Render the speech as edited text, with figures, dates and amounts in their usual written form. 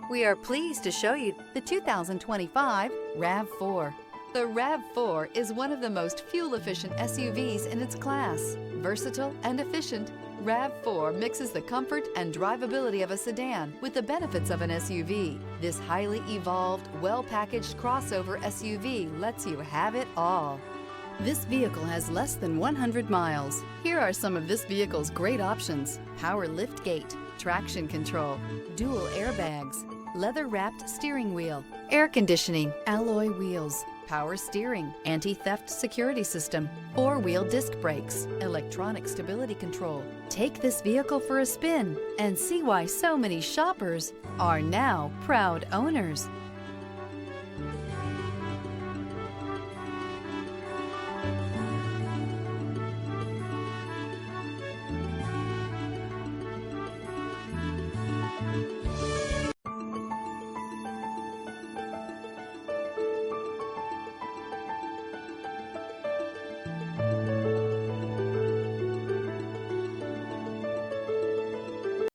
We are pleased to show you the 2025 RAV4. The RAV4 is one of the most fuel-efficient SUVs in its class. Versatile and efficient, RAV4 mixes the comfort and drivability of a sedan with the benefits of an SUV. This highly evolved, well-packaged crossover SUV lets you have it all. This vehicle has less than 100 miles. Here are some of this vehicle's great options: power liftgate, traction control, dual airbags, leather-wrapped steering wheel, air conditioning, alloy wheels, power steering, anti-theft security system, four-wheel disc brakes, electronic stability control. Take this vehicle for a spin and see why so many shoppers are now proud owners.